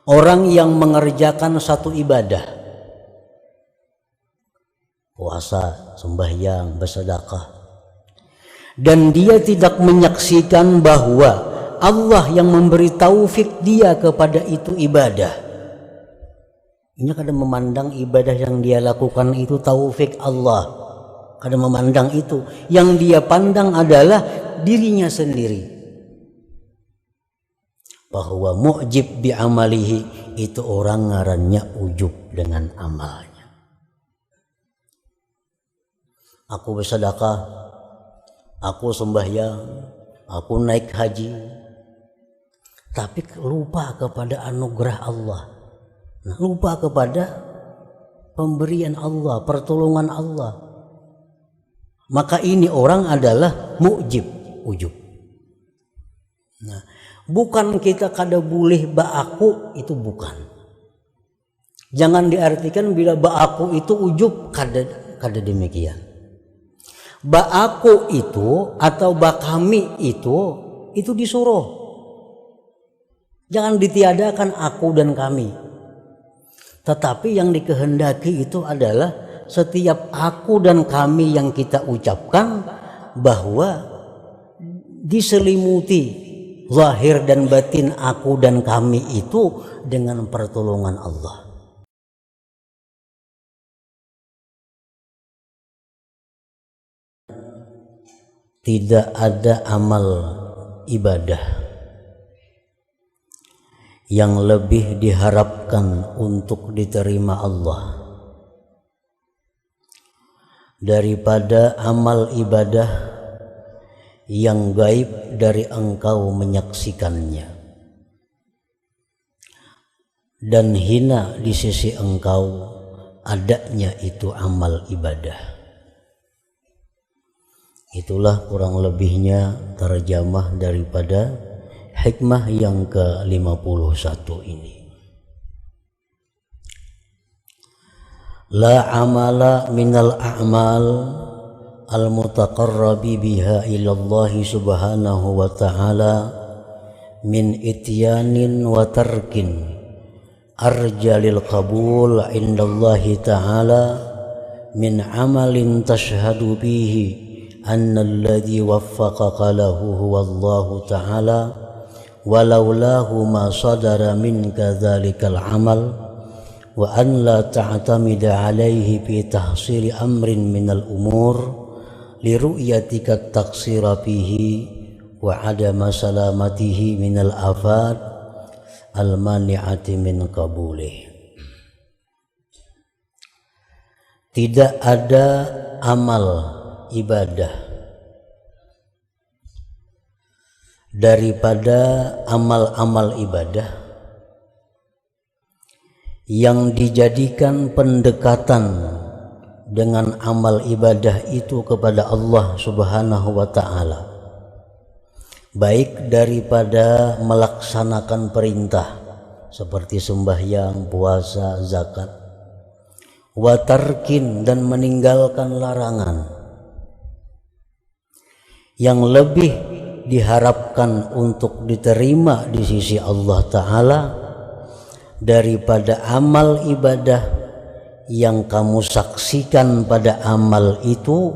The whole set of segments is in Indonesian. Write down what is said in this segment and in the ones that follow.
Orang yang mengerjakan satu ibadah, puasa, sembahyang, bersedekah, dan dia tidak menyaksikan bahwa Allah yang memberi taufik dia kepada itu ibadah. Ini kadang memandang ibadah yang dia lakukan itu taufik Allah. Kadang memandang itu, yang dia pandang adalah dirinya sendiri. Bahwa mu'jib bi amalihi, itu orang ngarannya ujub dengan amalnya. Aku bersedekah, aku sembahyang, aku naik haji, tapi lupa kepada anugerah Allah, lupa kepada pemberian Allah, pertolongan Allah. Maka ini orang adalah mu'jib, ujub. Nah, bukan kita kada boleh ba'aku, itu bukan. Jangan diartikan bila ba'aku itu ujub, kada demikian. Ba'aku itu atau ba'kami itu disuruh. Jangan ditiadakan aku dan kami. Tetapi yang dikehendaki itu adalah setiap aku dan kami yang kita ucapkan bahwa diselimuti zahir dan batin aku dan kami itu dengan pertolongan Allah. Tidak ada amal ibadah yang lebih diharapkan untuk diterima Allah daripada amal ibadah yang gaib dari engkau menyaksikannya dan hina di sisi engkau adanya itu amal ibadah. Itulah kurang lebihnya terjemah daripada hikmah yang ke-51 ini. La amala minal a'mal al-mutaqarrabi biha ilallahi subhanahu wa ta'ala min ityanin wa tarkin arjalil qabul indallahi ta'ala min amalin tashhadu bihi anna alladhi waffaqaka lahu huwallahu ta'ala walaulahu ma sadara minka dhalikal amal wa an la ta'tamida alaihi fi tahsili amrin minal umur liru'yatika taksira fihi wa adama salamatihi minal afat al-mani'ati min qabulih. Tidak ada amal ibadah daripada amal-amal ibadah yang dijadikan pendekatan dengan amal ibadah itu kepada Allah Subhanahu wa ta'ala, baik daripada melaksanakan perintah seperti sembahyang, puasa, zakat, wa tarkin dan meninggalkan larangan, yang lebih diharapkan untuk diterima di sisi Allah Ta'ala daripada amal ibadah yang kamu saksikan pada amal itu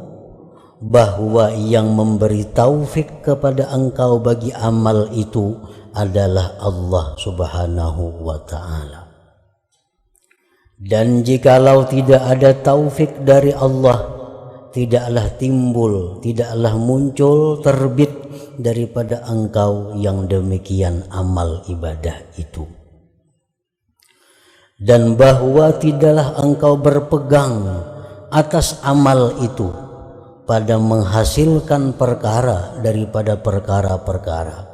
bahwa yang memberi taufik kepada engkau bagi amal itu adalah Allah Subhanahu wa ta'ala. Dan jikalau tidak ada taufik dari Allah, tidaklah timbul, tidaklah muncul, terbit daripada engkau yang demikian amal ibadah itu. Dan bahwa tidaklah engkau berpegang atas amal itu pada menghasilkan perkara daripada perkara-perkara,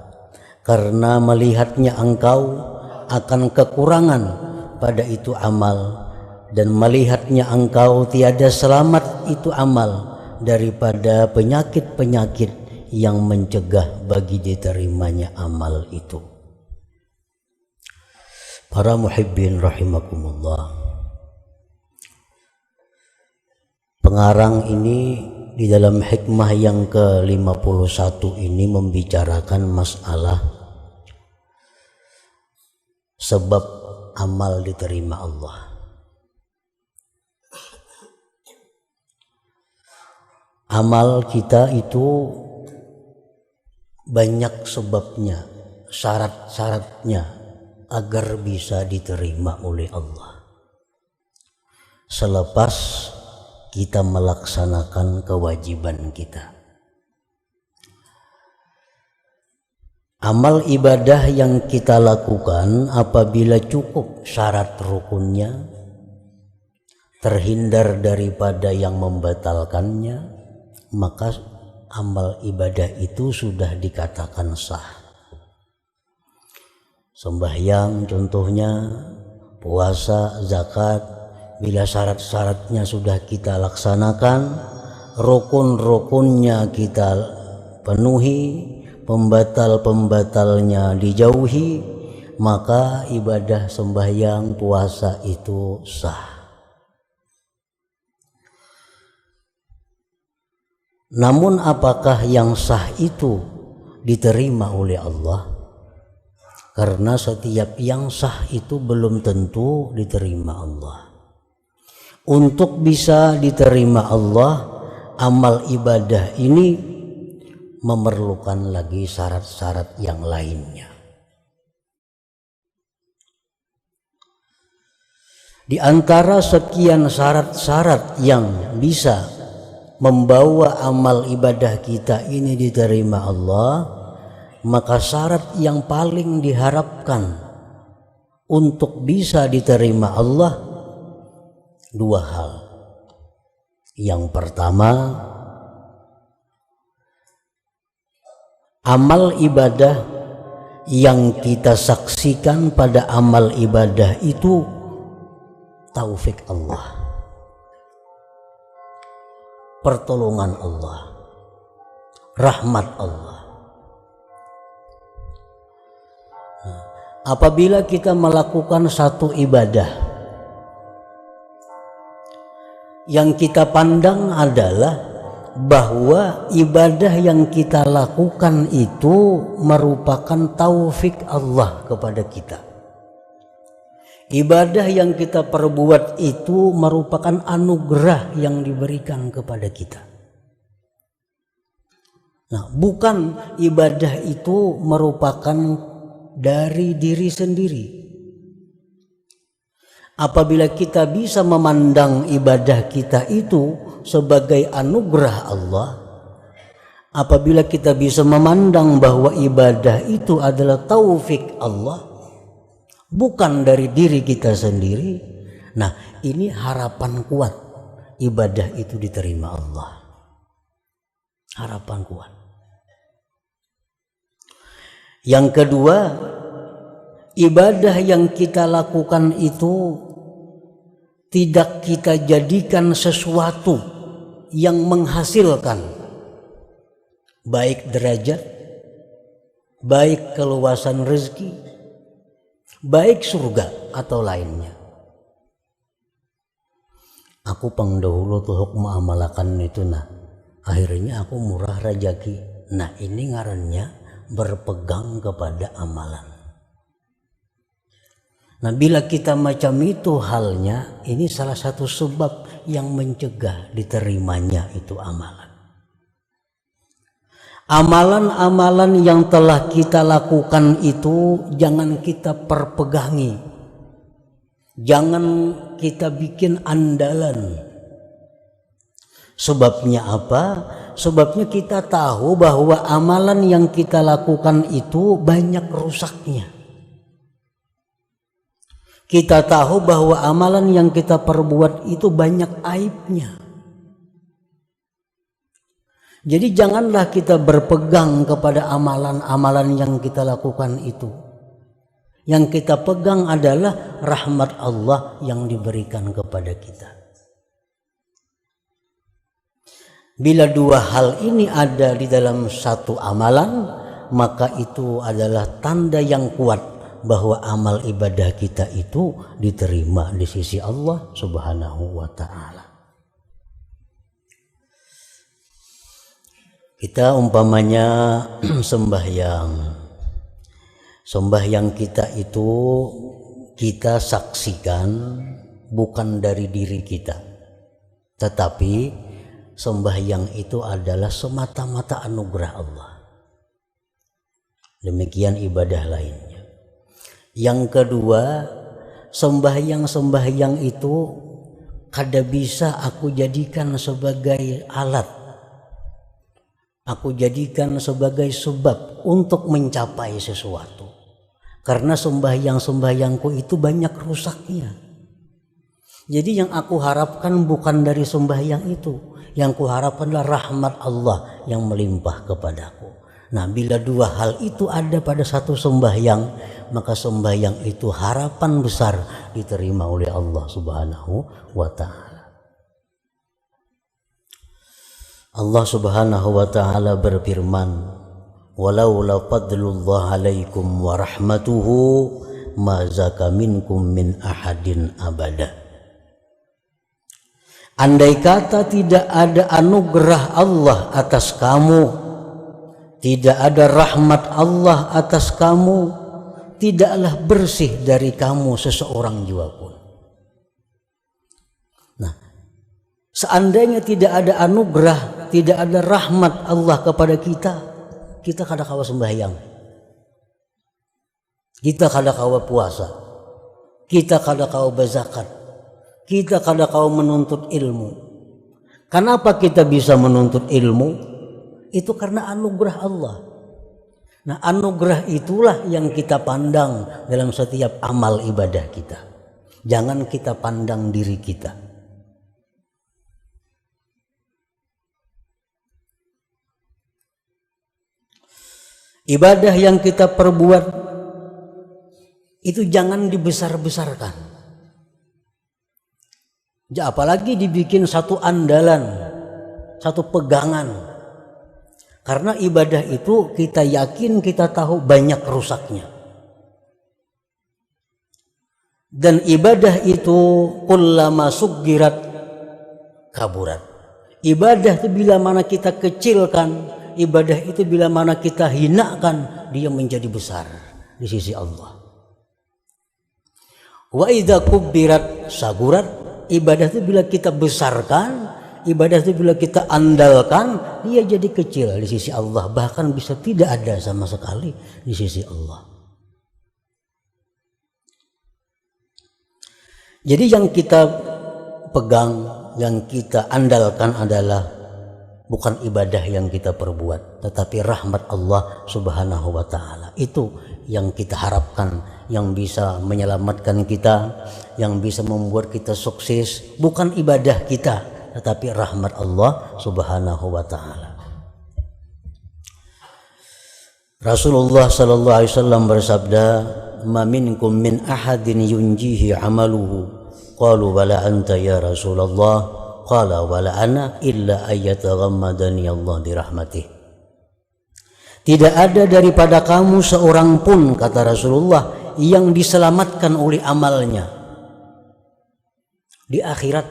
karena melihatnya engkau akan kekurangan pada itu amal, dan melihatnya engkau tiada selamat itu amal daripada penyakit-penyakit yang mencegah bagi diterimanya amal itu. Para muhibbin rahimakumullah, pengarang ini di dalam hikmah yang ke-51 ini membicarakan masalah sebab amal diterima Allah. Amal kita itu banyak sebabnya, syarat-syaratnya agar bisa diterima oleh Allah. Selepas kita melaksanakan kewajiban kita. Amal ibadah yang kita lakukan apabila cukup syarat rukunnya, terhindar daripada yang membatalkannya, maka amal ibadah itu sudah dikatakan sah. Sembahyang contohnya, puasa, zakat, bila syarat-syaratnya sudah kita laksanakan, rukun-rukunnya kita penuhi, pembatal-pembatalnya dijauhi, maka ibadah sembahyang puasa itu sah. Namun apakah yang sah itu diterima oleh Allah? Karena setiap yang sah itu belum tentu diterima Allah. Untuk bisa diterima Allah, amal ibadah ini memerlukan lagi syarat-syarat yang lainnya. Di antara sekian syarat-syarat yang bisa membawa amal ibadah kita ini diterima Allah, maka syarat yang paling diharapkan untuk bisa diterima Allah dua hal. Yang pertama, amal ibadah yang kita saksikan pada amal ibadah itu taufik Allah, pertolongan Allah, rahmat Allah. Apabila kita melakukan satu ibadah yang kita pandang adalah bahwa ibadah yang kita lakukan itu merupakan taufik Allah kepada kita. Ibadah yang kita perbuat itu merupakan anugerah yang diberikan kepada kita. Nah, bukan ibadah itu merupakan dari diri sendiri. Apabila kita bisa memandang ibadah kita itu sebagai anugerah Allah, apabila kita bisa memandang bahwa ibadah itu adalah taufik Allah, bukan dari diri kita sendiri, nah ini harapan kuat ibadah itu diterima Allah. Harapan kuat. Yang kedua, ibadah yang kita lakukan itu tidak kita jadikan sesuatu yang menghasilkan baik derajat, baik keluasan rezeki, baik surga atau lainnya. Aku pangdahulu tuh hok mengamalkan itu, nah akhirnya aku murah rezeki. Nah ini ngarannya berpegang kepada amalan. Nah bila kita macam itu halnya, ini salah satu sebab yang mencegah diterimanya itu amalan. Amalan-amalan yang telah kita lakukan itu jangan kita perpegangi, jangan kita bikin andalan. Sebabnya apa? Sebabnya kita tahu bahwa amalan yang kita lakukan itu banyak rusaknya. Kita tahu bahwa amalan yang kita perbuat itu banyak aibnya. Jadi janganlah kita berpegang kepada amalan-amalan yang kita lakukan itu. Yang kita pegang adalah rahmat Allah yang diberikan kepada kita. Bila dua hal ini ada di dalam satu amalan, maka itu adalah tanda yang kuat bahwa amal ibadah kita itu diterima di sisi Allah Subhanahu wa ta'ala. Kita umpamanya sembahyang kita itu kita saksikan bukan dari diri kita, tetapi sembahyang itu adalah semata-mata anugerah Allah. Demikian ibadah lainnya. Yang kedua, sembahyang itu kada bisa aku jadikan sebagai alat, aku jadikan sebagai sebab untuk mencapai sesuatu. Karena sembahyangku itu banyak rusaknya. Jadi yang aku harapkan bukan dari sembahyang itu, yang kuharapkan adalah rahmat Allah yang melimpah kepadaku. Nah, bila dua hal itu ada pada satu sembahyang, maka sembahyang itu harapan besar diterima oleh Allah Subhanahu wa ta'ala. Allah Subhanahu wa ta'ala berfirman, walaula fadlullah alaikum wa rahmatuhu ma zaka minkum min ahadin abada. Andai kata tidak ada anugerah Allah atas kamu, tidak ada rahmat Allah atas kamu, tidaklah bersih dari kamu seseorang jua pun. Nah, seandainya tidak ada anugerah, tidak ada rahmat Allah kepada kita kada kawa sembahyang, kita kada kawa puasa, kita kada kawa berzakat, kita kada kawa menuntut ilmu. Kenapa kita bisa menuntut ilmu? Itu karena anugerah Allah. Nah, anugerah itulah yang kita pandang dalam setiap amal ibadah kita. Jangan kita pandang diri kita. Ibadah yang kita perbuat itu jangan dibesar-besarkan. Apalagi dibikin satu andalan, satu pegangan. Karena ibadah itu kita yakin, kita tahu banyak rusaknya. Dan ibadah itu kullama suggirat kaburat. Ibadah itu bila mana kita kecilkan, ibadah itu bila mana kita hinakan, dia menjadi besar di sisi Allah. Wa idza kubbirat sagurat. Ibadah itu bila kita besarkan, ibadah itu bila kita andalkan, dia jadi kecil di sisi Allah, bahkan bisa tidak ada sama sekali di sisi Allah. Jadi yang kita pegang, yang kita andalkan adalah bukan ibadah yang kita perbuat, tetapi rahmat Allah Subhanahu wa ta'ala. Itu yang kita harapkan, yang bisa menyelamatkan kita, yang bisa membuat kita sukses, bukan ibadah kita, tetapi rahmat Allah Subhanahu wa ta'ala. Rasulullah sallallahu alaihi wasallam bersabda, "Ma minkum min ahadin yunjihi amaluhu." Qalu wala anta ya Rasulullah. Qala wala ana illa ayyataghammadani Allah bi rahmatih. Tidak ada daripada kamu seorang pun, kata Rasulullah, yang diselamatkan oleh amalnya di akhirat.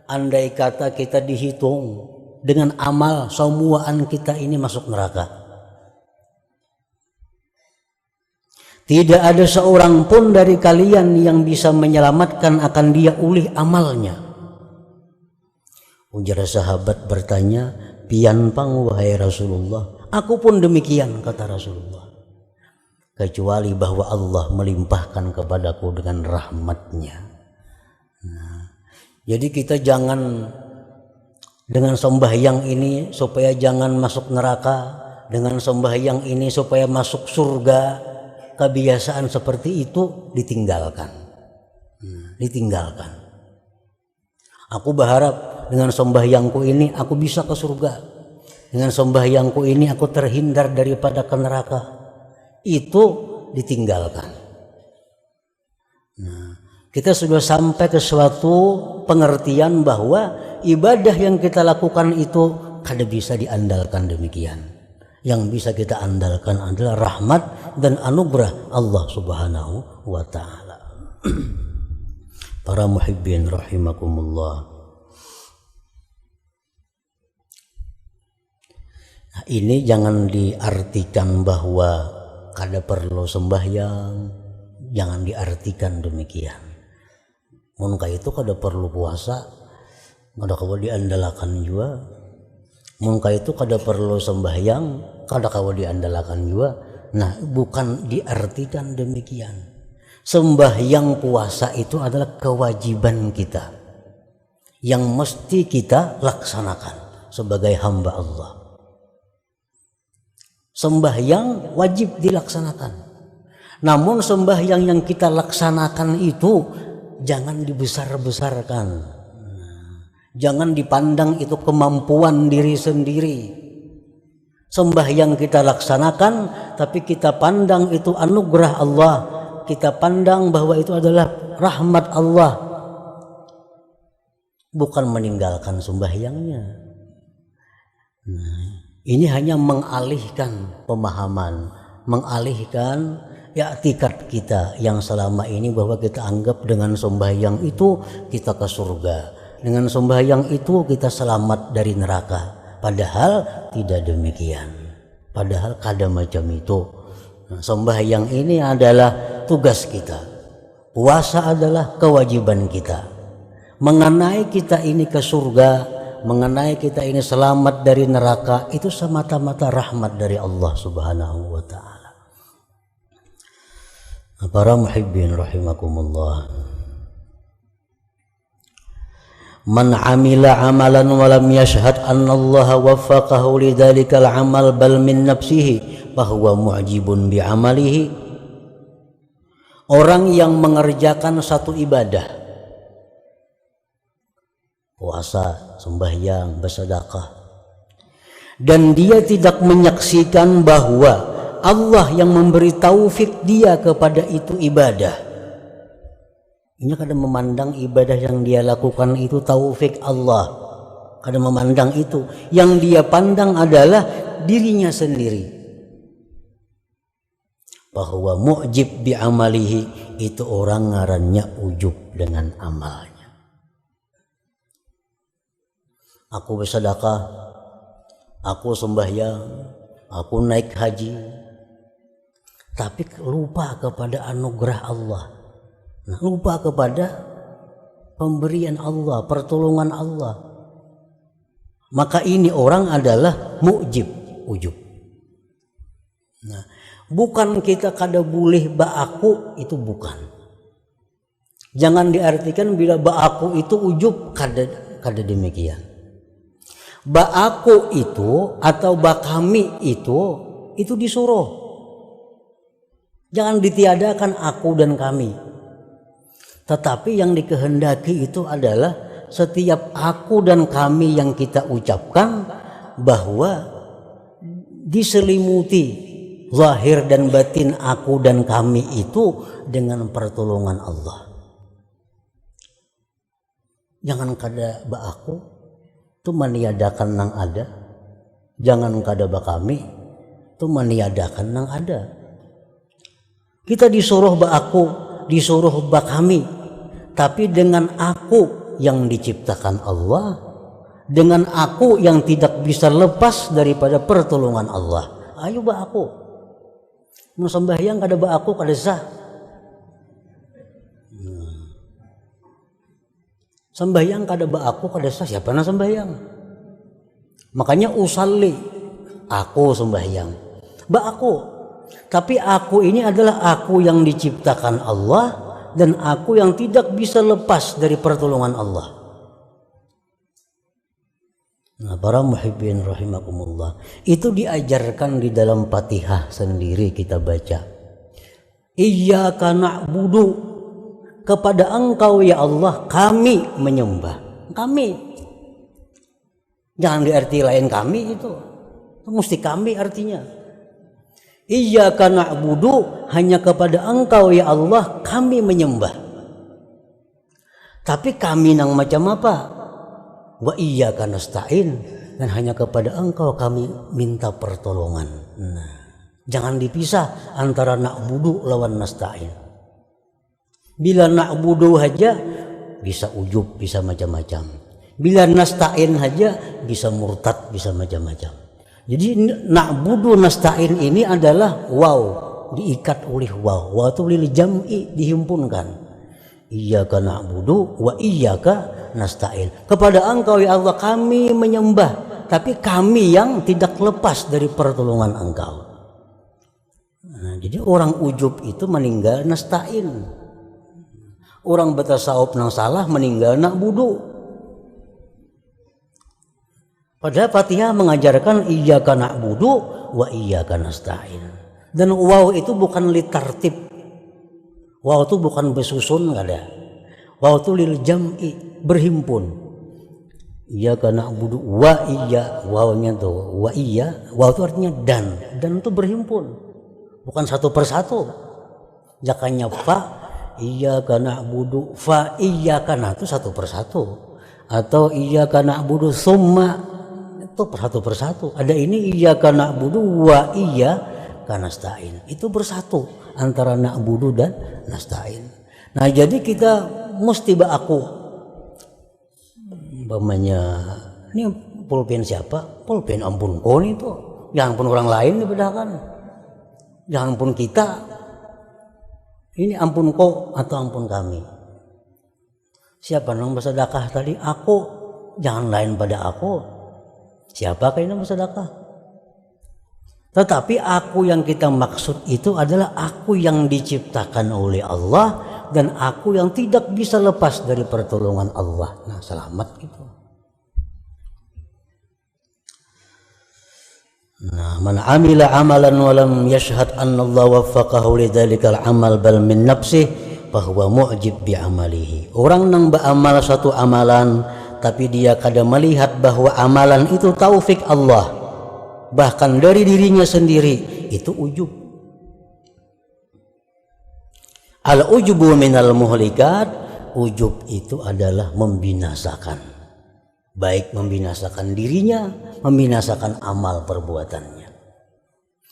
Andai kata kita dihitung dengan amal, semuaan kita ini masuk neraka. Tidak ada seorang pun dari kalian yang bisa menyelamatkan akan dia oleh amalnya. Ujar sahabat bertanya, pian pang wahai Rasulullah. Aku pun demikian, kata Rasulullah. Kecuali bahwa Allah melimpahkan kepadaku dengan rahmatnya. Nah, jadi kita jangan dengan sembahyang ini supaya jangan masuk neraka, dengan sembahyang ini supaya masuk surga. Kebiasaan seperti itu ditinggalkan. Ditinggalkan. Aku berharap dengan sembahyangku ini aku bisa ke surga. Dengan sembahyangku ini aku terhindar daripada ke neraka. Itu ditinggalkan. Nah, kita sudah sampai ke suatu pengertian bahwa ibadah yang kita lakukan itu kada bisa diandalkan demikian. Yang bisa kita andalkan adalah rahmat dan anugerah Allah Subhanahu wa ta'ala. Para muhibbin rahimakumullah. Nah, ini jangan diartikan bahwa kada perlu sembahyang, jangan diartikan demikian. Mun ka itu kada perlu puasa, kada kawa diandalakan juga. Mun ka itu kada perlu sembahyang, kada kawa diandalakan juga. Nah, bukan diartikan demikian. Sembahyang puasa itu adalah kewajiban kita yang mesti kita laksanakan sebagai hamba Allah. Sembahyang wajib dilaksanakan. Namun sembahyang yang kita laksanakan itu jangan dibesar-besarkan. Jangan dipandang itu kemampuan diri sendiri. Sembahyang kita laksanakan, tapi kita pandang itu anugerah Allah. Kita pandang bahwa itu adalah rahmat Allah. Bukan meninggalkan sembahyangnya. Nah, ini hanya mengalihkan pemahaman, mengalihkan i'tikad kita yang selama ini bahwa kita anggap dengan sembahyang itu kita ke surga. Dengan sembahyang itu kita selamat dari neraka. Padahal tidak demikian. Padahal kada macam itu. Nah, sembahyang ini adalah tugas kita. Puasa adalah kewajiban kita. Mengenai kita ini ke surga, mengenai kita ini selamat dari neraka, itu semata-mata rahmat dari Allah Subhanahu wa ta'ala. Para muhibbin rahimakumullah. Man amila amalan wa lam yashhad anna Allah waffaqahu lidzalikal amal bal min nafsihi fahuwa mu'jibun bi amalihi. Orang yang mengerjakan satu ibadah, puasa, sembahyang, bersedekah, dan dia tidak menyaksikan bahwa Allah yang memberi taufik dia kepada itu ibadah. Ini kadang memandang ibadah yang dia lakukan itu taufik Allah. Kadang memandang itu. Yang dia pandang adalah dirinya sendiri. Bahwa mu'jib bi amalihi, itu orang ngarannya ujub dengan amalnya. Aku bersedekah, aku sembahyang, aku naik haji, tapi lupa kepada anugerah Allah. Nah, lupa kepada pemberian Allah, pertolongan Allah. Maka ini orang adalah mu'jib, ujub. Nah, bukan kita kada boleh ba'aku, itu bukan. Jangan diartikan bila ba'aku itu ujub, kada demikian. Ba'aku itu atau ba'kami itu disuruh. Jangan ditiadakan aku dan kami. Tetapi yang dikehendaki itu adalah setiap aku dan kami yang kita ucapkan bahwa diselimuti zahir dan batin aku dan kami itu dengan pertolongan Allah. Jangan kada ba'aku itu meniadakan nang ada. Jangan kada ba'kami itu meniadakan nang ada. Kita disuruh ba'aku, disuruh ba'kami, tapi dengan aku yang diciptakan Allah, dengan aku yang tidak bisa lepas daripada pertolongan Allah. Ayo ba'aku. Mau sembahyang kada ba'aku kada sah. Sembahyang kada ba'aku kada sah, siapa na sembahyang? Makanya usalli, aku sembahyang. Ba'aku. Tapi aku ini adalah aku yang diciptakan Allah dan aku yang tidak bisa lepas dari pertolongan Allah. Nah, para muhibbin rahimakumullah, itu diajarkan di dalam Fatihah sendiri kita baca. Iyyaka na'budu, kepada Engkau ya Allah kami menyembah. Kami. Jangan diarti lain kami itu. Mesti kami artinya. Iyyaka na'budu, hanya kepada Engkau ya Allah kami menyembah. Tapi kami nang macam apa? Wa iyyaka nasta'in, dan hanya kepada Engkau kami minta pertolongan. Nah, jangan dipisah antara na'budu lawan nasta'in. Bila na'budu aja bisa ujub, bisa macam-macam. Bila nasta'in aja bisa murtad, bisa macam-macam. Jadi na'budu nasta'in ini adalah wow, diikat oleh waw. Waw itu lil jam'i, dihimpunkan. Iyyaka na'budu wa iyyaka nasta'in. Kepada Engkau ya Allah kami menyembah, tapi kami yang tidak lepas dari pertolongan Engkau. Nah, jadi orang ujub itu meninggal nasta'in. Orang bertasawuf nang salah meninggal na'budu. Padahal Fatihah mengajarkan iyyaka na'budu wa iyyaka nasta'in. Dan waw itu bukan litartib. Waw itu bukan bersusun, enggak ada. Waw itu lil jam'i, berhimpun. Iyyaka na'budu wa iyya, wawnya tuh wa iyya, waw itu artinya dan itu berhimpun. Bukan satu persatu. Jakanya fa, iyyaka na'budu fa iyyaka, nah itu satu persatu. Atau iyyaka na'budu summa, itu persatu. Ada ini iyyaka na'budu wa iyyaka nasta'in. Itu bersatu antara na'budu dan nasta'in. Nah, jadi kita mesti aku umpamanya ini pulpen siapa? Pulpen ampun kau itu. Jangan pun orang lain dibedakan. Jangan pun kita. Ini ampun kau atau ampun kami. Siapa yang bersedekah tadi? Aku. Jangan lain pada aku. Siapa yang bersedekah? Tetapi aku yang kita maksud itu adalah aku yang diciptakan oleh Allah dan aku yang tidak bisa lepas dari pertolongan Allah. Nah, selamat gitu. Nah, man amila amalan wa lam yashhad anna Allah waffaqahu lidzalikal amal bal min nafsihi fa huwa mu'jib bi amalihi. Orang nang beramal satu amalan tapi dia kadang melihat bahwa amalan itu taufik Allah, bahkan dari dirinya sendiri, itu ujub. Al-ujubu minal muhlikat, ujub itu adalah membinasakan. Baik membinasakan dirinya, membinasakan amal perbuatannya.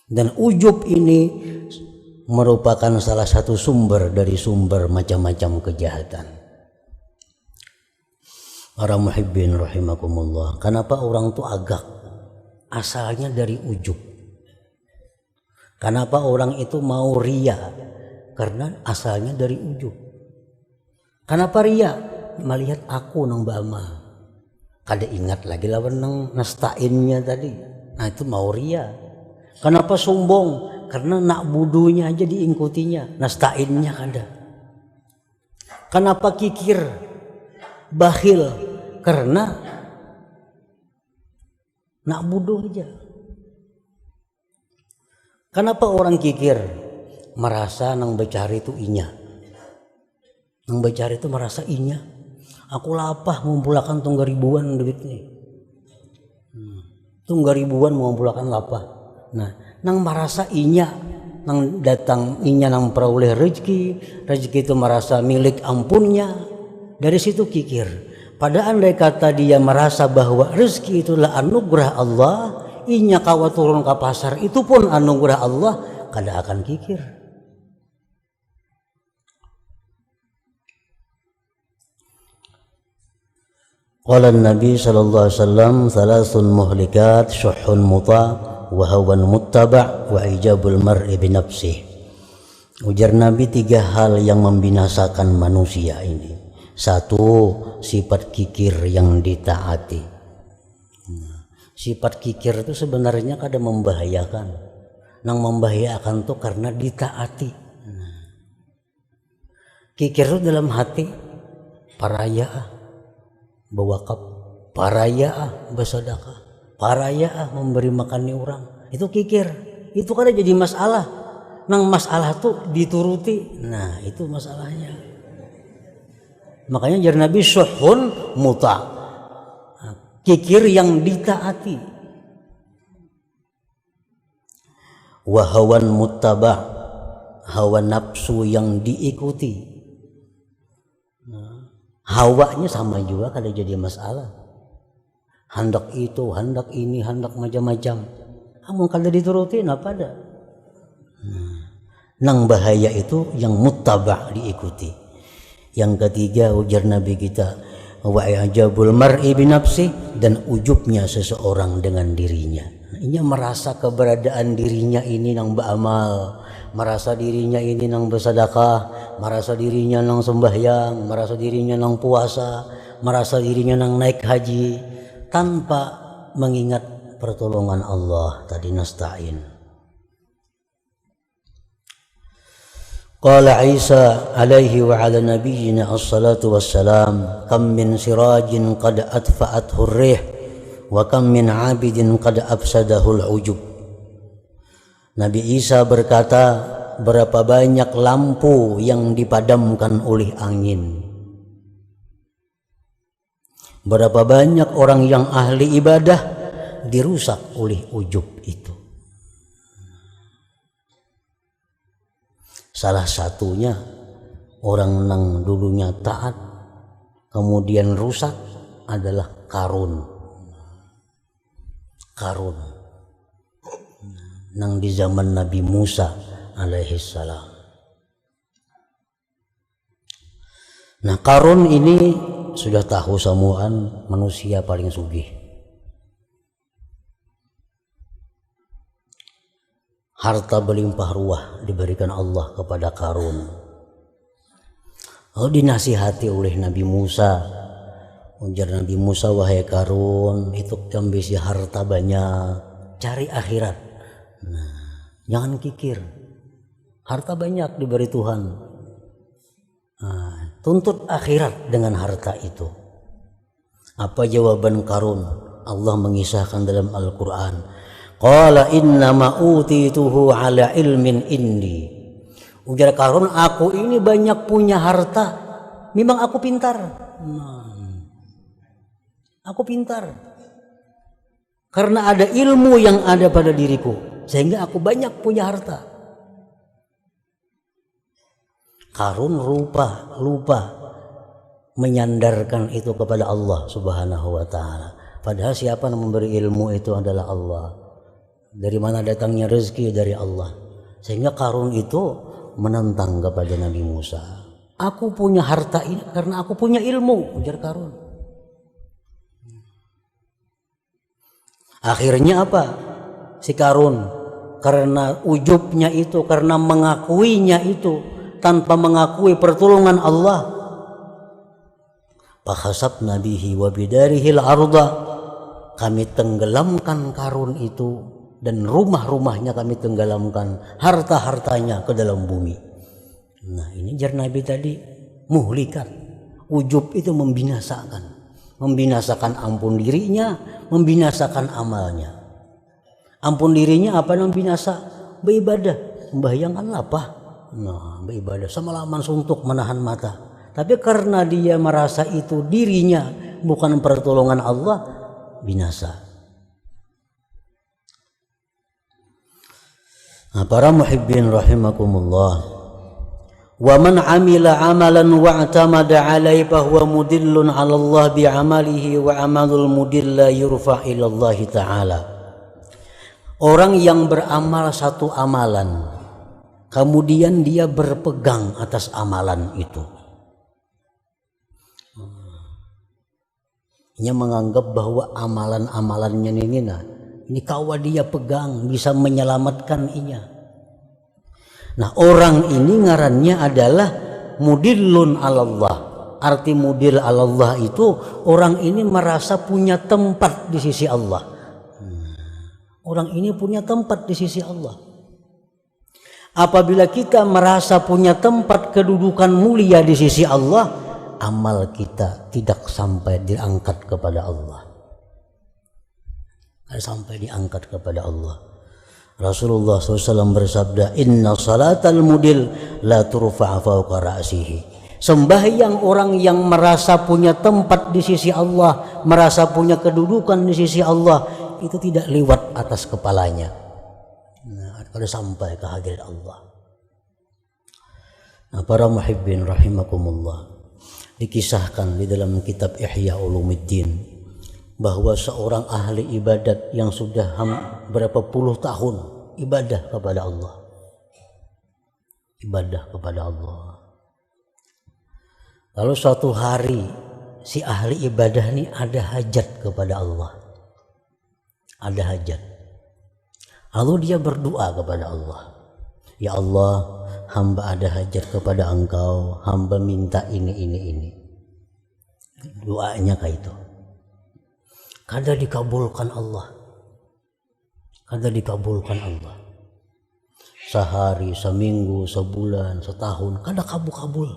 Dan ujub ini merupakan salah satu sumber dari sumber macam-macam kejahatan. Para muhibbin rahimakumullah, kenapa orang itu agak? Asalnya dari ujub. Kenapa orang itu mau ria? Karena asalnya dari ujub. Kenapa ria? Melihat aku nang bama. Kada ingat lagi lawan nang nasta'innya tadi. Nah itu mau ria. Kenapa sombong? Karena nak budunya aja diingkutinya, nasta'innya kada. Kenapa kikir? Bakhil? Karena nak budu aja. Kenapa orang kikir? Merasa nang becari itu inya. Nang becari itu merasa inya. Aku lapah mengumpulkan tunggal ribuan duit nih. Tunggal ribuan mengumpulkan lapah. Nah, nang merasa inya, nang datang inya nang peroleh rezeki itu merasa milik ampunnya. Dari situ kikir. Pada andai kata dia merasa bahwa rezeki itulah anugerah Allah, inya kawa turun ke pasar itu pun anugerah Allah, kada akan kikir. Qala Nabi sallallahu alaihi wasallam, "Thalathun muhlikat, syuhhun muta' wa hawan muttaba' wa ijabul mar'i bi nafsihi." Ujar Nabi, 3 hal yang membinasakan manusia ini. 1, sifat kikir yang ditaati. Sifat kikir itu sebenarnya kadang membahayakan. Nang membahayakan tuh karena ditaati. Kikir itu dalam hati, paraya bewakaf, paraya bersedekah, paraya memberi makan orang. Itu kikir. Itu kadang jadi masalah. Nang masalah tuh dituruti. Nah, itu masalahnya. Makanya jar Nabi syuhun muta, kikir yang ditaati. Wa hawan muttaba, hawa nafsu yang diikuti. Hawanya sama juga kada jadi masalah. Hendak itu, hendak ini, hendak macam-macam. Kamu kada dituruti apa ada. Nang bahaya itu yang muttaba, diikuti. Yang ketiga ujar Nabi kita, wa i'jabul mar'i bi nafsi, dan ujubnya seseorang dengan dirinya. Ini merasa keberadaan dirinya ini nang beramal, merasa dirinya ini nang bersedekah, merasa dirinya nang sembahyang, merasa dirinya nang puasa, merasa dirinya nang naik haji, tanpa mengingat pertolongan Allah tadi, nasta'in. Qala Isa alaihi wa ala nabiyyina as-salatu wassalam, kam min sirajin qad atfa'athu ar-rih wa kam min 'abidin qad afsadahu al-ujub. Nabi Isa berkata, berapa banyak lampu yang dipadamkan oleh angin, berapa banyak orang yang ahli ibadah dirusak oleh ujub itu. Salah satunya orang nang dulunya taat kemudian rusak adalah Qarun. Qarun nang di zaman Nabi Musa alaihissalam. Nah, Qarun ini sudah tahu semuaan manusia paling sugih. Harta berlimpah ruah diberikan Allah kepada Qarun. Lalu dinasihati oleh Nabi Musa. Ujar Nabi Musa, wahai Qarun, itu ambisi harta banyak, cari akhirat. Nah, jangan kikir. Harta banyak diberi Tuhan. Nah, tuntut akhirat dengan harta itu. Apa jawaban Qarun? Allah mengisahkan dalam Al-Quran. Qala innama utituhu ala ilmin indi. Ujar Qarun, aku ini banyak punya harta, memang aku pintar. Aku pintar karena ada ilmu yang ada pada diriku, sehingga aku banyak punya harta. Qarun lupa menyandarkan itu kepada Allah Subhanahu wa ta'ala. Padahal siapa yang memberi ilmu itu adalah Allah. Dari mana datangnya rezeki? Dari Allah. Sehingga Qarun itu menentang kepada Nabi Musa. Aku punya harta ini karena aku punya ilmu, ujar Qarun. Akhirnya apa? Si Qarun karena ujubnya itu, karena mengakuinya itu tanpa mengakui pertolongan Allah, fakhasabna bihi wa bidarihil arda, kami tenggelamkan Qarun itu dan rumah-rumahnya kami tenggelamkan, harta-hartanya ke dalam bumi. Nah, ini jar Nabi tadi, muhlikan. Ujub itu membinasakan ampun dirinya, membinasakan amalnya. Ampun dirinya apa yang binasa? Beribadah, membayangkan apa? Nah, beribadah semalaman suntuk menahan mata. Tapi karena dia merasa itu dirinya bukan pertolongan Allah, binasa. Nah, para muhibbin rahimakumullah, wa man amila amalan wa'tamada alaihi fahuwa mudillun 'ala Allah bi'amalihi wa amalul mudilla yurfa' ila Allah ta'ala. Orang yang beramal satu amalan kemudian dia berpegang atas amalan itu, dia menganggap bahwa amalan-amalannya ini kawa dia pegang bisa menyelamatkan inya. Nah, orang ini ngarannya adalah mudillun 'alallah. Arti mudil 'alallah itu orang ini merasa punya tempat di sisi Allah. Orang ini punya tempat di sisi Allah. Apabila kita merasa punya tempat kedudukan mulia di sisi Allah, amal kita tidak sampai diangkat kepada Allah. Sampai diangkat kepada Allah. Rasulullah SAW bersabda, inna salatal mudil la turfa'a fawqa ra'sihi. Sembahyang orang yang merasa punya tempat di sisi Allah, merasa punya kedudukan di sisi Allah, itu tidak lewat atas kepalanya. Nah, kalau sampai ke hadirat Allah. Nah, para muhibbin rahimakumullah, dikisahkan di dalam kitab Ihya Ulumuddin bahwa seorang ahli ibadat yang sudah berapa puluh tahun ibadah kepada Allah, lalu suatu hari si ahli ibadah ini ada hajat kepada Allah. Ada hajat. Lalu dia berdoa kepada Allah. Ya Allah, hamba ada hajat kepada Engkau, hamba minta ini. Doanya kayak itu. Kadang dikabulkan Allah. Kadang dikabulkan Allah. Sehari, seminggu, sebulan, setahun, kadang kabul.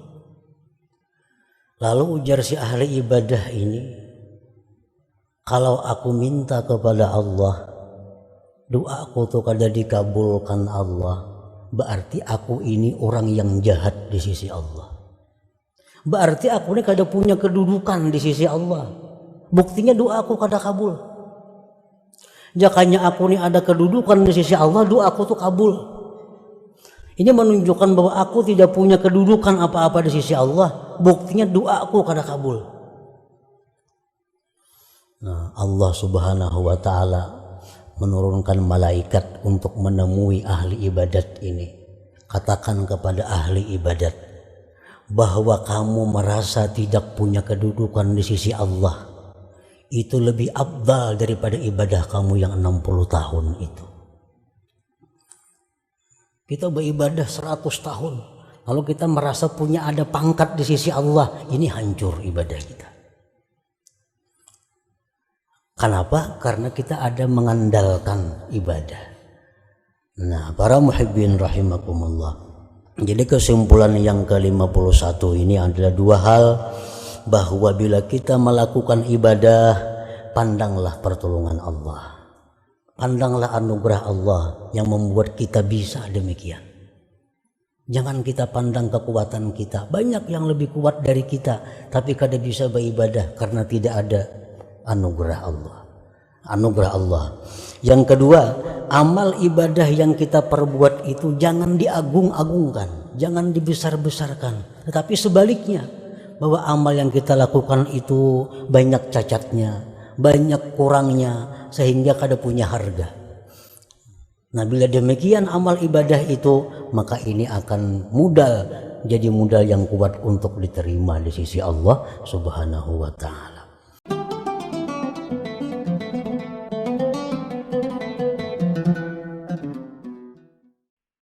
Lalu ujar si ahli ibadah ini, kalau aku minta kepada Allah, doaku tuh kadang dikabulkan Allah, berarti aku ini orang yang jahat di sisi Allah. Berarti aku ini kadang punya kedudukan di sisi Allah. Buktinya doaku kadang kabul. Jakanya aku ini ada kedudukan di sisi Allah, doaku tuh kabul. Ini menunjukkan bahwa aku tidak punya kedudukan apa-apa di sisi Allah. Buktinya doaku kadang kabul. Nah, Allah Subhanahu wa ta'ala menurunkan malaikat untuk menemui ahli ibadat ini. Katakan kepada ahli ibadat bahwa kamu merasa tidak punya kedudukan di sisi Allah. Itu lebih afdal daripada ibadah kamu yang 60 tahun itu. Kita beribadah 100 tahun, lalu kita merasa punya ada pangkat di sisi Allah, ini hancur ibadah kita. Kenapa? Karena kita ada mengandalkan ibadah. Nah, para muhibbin rahimakumullah. Jadi kesimpulan yang ke-51 ini adalah dua hal, bahwa bila kita melakukan ibadah, pandanglah pertolongan Allah. Pandanglah anugerah Allah yang membuat kita bisa demikian. Jangan kita pandang kekuatan kita. Banyak yang lebih kuat dari kita, tapi kada bisa beribadah karena tidak ada anugerah Allah. Anugerah Allah. Yang kedua, amal ibadah yang kita perbuat itu jangan diagung-agungkan, jangan dibesar-besarkan. Tetapi sebaliknya, bahwa amal yang kita lakukan itu banyak cacatnya, banyak kurangnya, sehingga kada punya harga. Nah, bila demikian amal ibadah itu, maka ini akan jadi modal yang kuat untuk diterima di sisi Allah Subhanahu wa ta'ala.